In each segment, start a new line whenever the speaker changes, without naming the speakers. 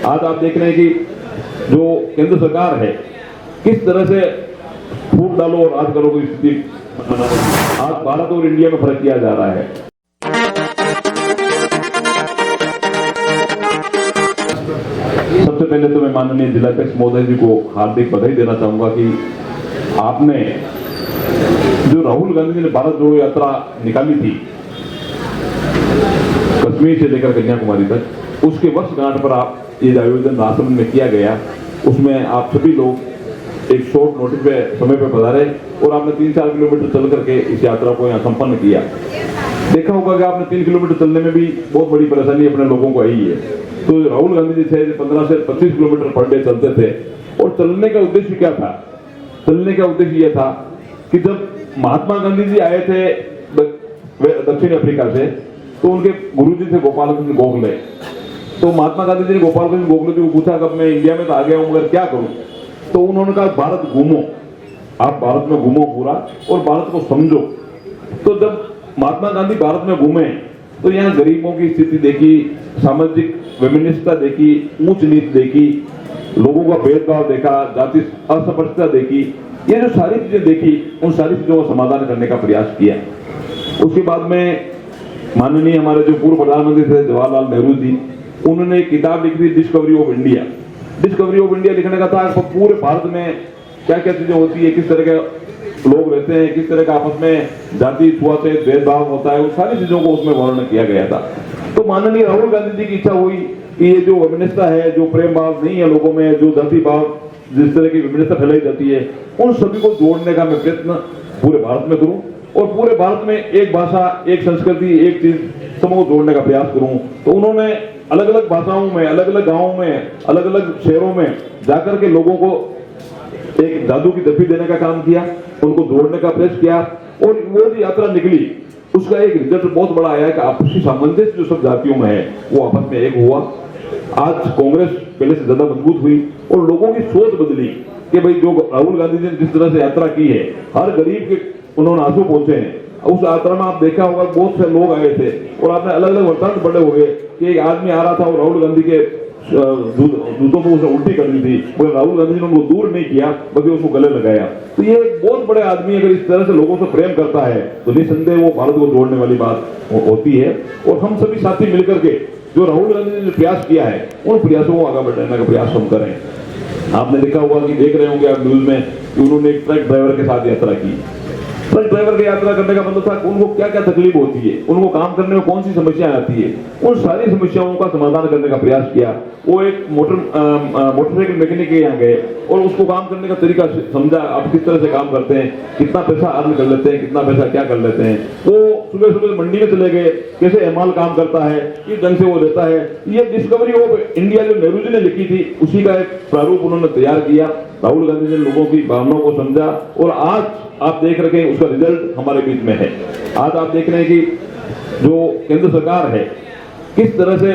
आज आप देख रहे हैं कि जो केंद्र सरकार है किस तरह से फूट डालो और राज करो की स्थिति बना रही है। आज भारत और इंडिया में फर्क किया जा रहा है। सबसे पहले तो मैं माननीय जिलाध्यक्ष महोदय जी को हार्दिक बधाई देना चाहूंगा कि आपने जो राहुल गांधी जी ने भारत जोड़ो यात्रा निकाली थी कश्मीर से लेकर कन्याकुमारी तक, उसके वर्षगांठ पर आप ये आयोजन राजसमंद में किया गया, उसमें आप सभी लोग एक शॉर्ट नोटिस पे समय पे पधारे और आपने 3-4 किलोमीटर चल करके इस यात्रा को यहाँ संपन्न किया। देखा होगा कि आपने 3 किलोमीटर चलने में भी बहुत बड़ी परेशानी अपने लोगों को आई है। तो राहुल गांधी जी थे 15 से 25 किलोमीटर पर डे चलते थे और चलने का उद्देश्य क्या था? चलने का उद्देश्य यह था कि जब महात्मा गांधी जी आए थे दक्षिण अफ्रीका से तो उनके गुरुजी थे गोपाल कृष्ण गोखले। तो महात्मा गांधी जी ने गोपाल कृष्ण गोखले जी को पूछा कि मैं इंडिया में तो आ गया हूं मगर क्या करूं? तो उन्होंने कहा भारत घूमो, आप भारत में घूमो पूरा और भारत को समझो। तो जब महात्मा गांधी भारत में घूमे तो यहाँ गरीबों की स्थिति देखी, सामाजिक विभिन्नता देखी, ऊंच नीच देखी, लोगों का भेदभाव देखा, जाति असमर्थता देखी, ये जो सारी चीजें देखी उन सारी चीजों का समाधान करने का प्रयास किया। उसके बाद में माननीय हमारे जो पूर्व प्रधानमंत्री थे जवाहरलाल नेहरू जी, उन्होंने एक किताब लिखी थी discovery of India. Discovery of India लिखने का था पूरे भारत में क्या क्या चीजें होती है, किस तरह के लोग रहते हैं, किस तरह का आपस में जाति छुआते भेदभाव होता है, उन सारी चीजों को उसमें वर्णन किया गया था। तो माननीय राहुल गांधी जी की इच्छा हुई कि ये जो विभिन्नता है, जो प्रेम भाव नहीं है लोगों में, जो जाति भाव जिस तरह की विभिन्नता फैलाई जाती है, उन सभी को जोड़ने का मैं प्रयत्न पूरे भारत में करूं और पूरे भारत में एक भाषा, एक संस्कृति, एक चीज समूह जोड़ने का प्रयास करूं। तो उन्होंने अलग अलग भाषाओं में, अलग अलग गांवों में, अलग अलग शहरों में जाकर के लोगों को एक जादू की दफी देने का काम किया, उनको जोड़ने का प्रयास किया और वो जो यात्रा निकली उसका एक रिजल्ट बहुत बड़ा आया कि आपसी सामंजस्य जो सब जातियों में है वो आपस में एक हुआ। आज कांग्रेस पहले से ज्यादा मजबूत हुई और लोगों की सोच बदली कि भाई जो राहुल गांधी जी ने जिस तरह से यात्रा की है, हर गरीब के उन्होंने आंसू पहुंचे हैं। उस यात्रा में आप देखा होगा बहुत से लोग आए थे और आपने अलग अलग वृत्तांत पड़े हुए कि एक आदमी आ रहा था और राहुल गांधी के जूतों को उसने उल्टी करनी थी, मगर राहुल गांधी ने उनको दूर नहीं किया बल्कि उसको गले लगाया। तो ये एक बहुत बड़े आदमी अगर इस तरह से लोगों से प्रेम करता है तो निसंदेह वो भारत को जोड़ने वाली बात होती है। और हम सभी साथी मिलकर के जो राहुल गांधी ने प्रयास किया है उन प्रयासों को आगे बढ़ाने का प्रयास हम करें। आपने देखा होगा कि देख रहे होंगे आप न्यूज में कि उन्होंने एक ट्रक ड्राइवर के साथ यात्रा की। ट्रक ड्राइवर की यात्रा करने का मतलब था उनको क्या क्या तकलीफ होती है, उनको काम करने में कौन सी समस्याएं आती है, उन सारी समस्याओं का समाधान करने का प्रयास किया। वो एक मोटरसाइकिल मैकेनिक के यहाँ गए और उसको काम करने का तरीका समझा, आप किस तरह से काम करते हैं, कितना पैसा अर्न कर लेते हैं, कितना पैसा क्या कर लेते हैं। वो सुबह सुबह मंडी में चले गए, कैसे एमाल काम करता है, किस ढंग से वो रहता है। ये डिस्कवरी ऑफ इंडिया जो नेहरू जी ने लिखी थी उसी का एक प्रारूप उन्होंने तैयार किया। राहुल गांधी जी ने लोगों की भावनाओं को समझा और आज आप देख रहे हैं उसका रिजल्ट हमारे बीच में है। आज आप देख रहे हैं कि जो केंद्र सरकार है किस तरह से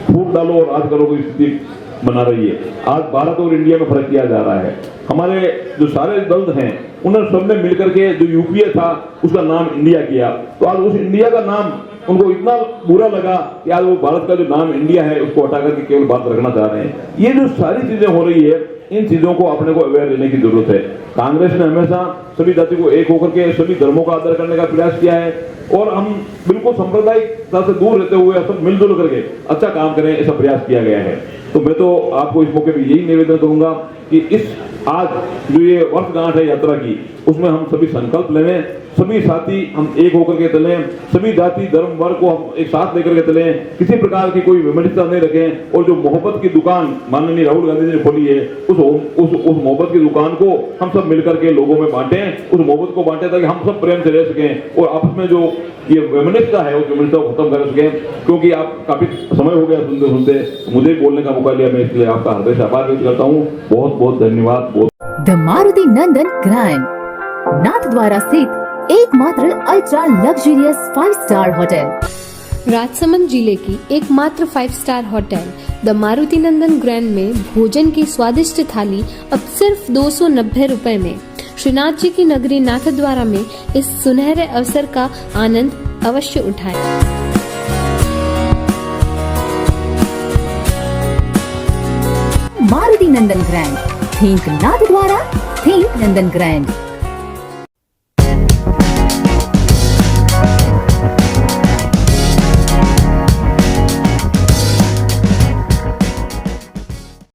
फूट डालो और राज करो की स्थिति बना रही है। आज भारत और इंडिया में फर्क किया जा रहा है। हमारे जो सारे दल हैं उन्होंने सबने मिलकर के जो यूपीए था उसका नाम इंडिया किया। तो आज उस इंडिया का नाम उनको इतना बुरा लगा कि आज वो भारत का जो नाम इंडिया है उसको हटा करके केवल भारत रखना चाह रहे हैं। ये जो सारी चीजें हो रही है इन चीजों को अपने को अवेयर लेने की जरूरत है। कांग्रेस ने हमेशा सभी जाति को एक होकर के सभी धर्मों का आदर करने का प्रयास किया है और हम बिल्कुल सांप्रदायिकता से दूर रहते हुए सब मिलजुल करके अच्छा काम करें, ऐसा प्रयास किया गया है। तो मैं तो आपको इस मौके पर यही निवेदन करूंगा कि इस आज जो ये वर्षगांठ है यात्रा की उसमें हम सभी संकल्प लें, सभी साथी हम एक होकर के चलें, सभी जाति धर्म वर्ग को हम एक साथ लेकर के चलें, किसी प्रकार की कोई विमर्शता नहीं रखें और जो मोहब्बत की दुकान माननीय राहुल गांधी जी ने खोली है उस मोहब्बत की दुकान को हम सब मिलकर के लोगों में बांटें, उस मोहब्बत को बांटें ताकि हम सब प्रेम से रह सकें और आपस में जो ये विमर्शता है उस विमर्शता को खत्म कर सकें। क्योंकि आप काफी समय हो गया सुनते सुनते, मुझे बोलने का मौका लिया, मैं इसलिए आपका हृदय से आभार व्यक्त करता हूँ। बहुत बहुत धन्यवाद।
The Maruti Nandan grand Nathdwara स्थित एकमात्र ultra luxurious 5 star hotel.
Rajsamand जिले की एकमात्र 5 star hotel the Maruti Nandan grand में भोजन की स्वादिष्ट थाली अब सिर्फ 290 रुपए में। श्रीनाथ जी की नगरी नाथद्वारा में इस सुनहरे अवसर का आनंद अवश्य उठाएं।
नंदन ग्रैंड। थिंक नाथ द्वारा, थिंक नंदन ग्रैंड।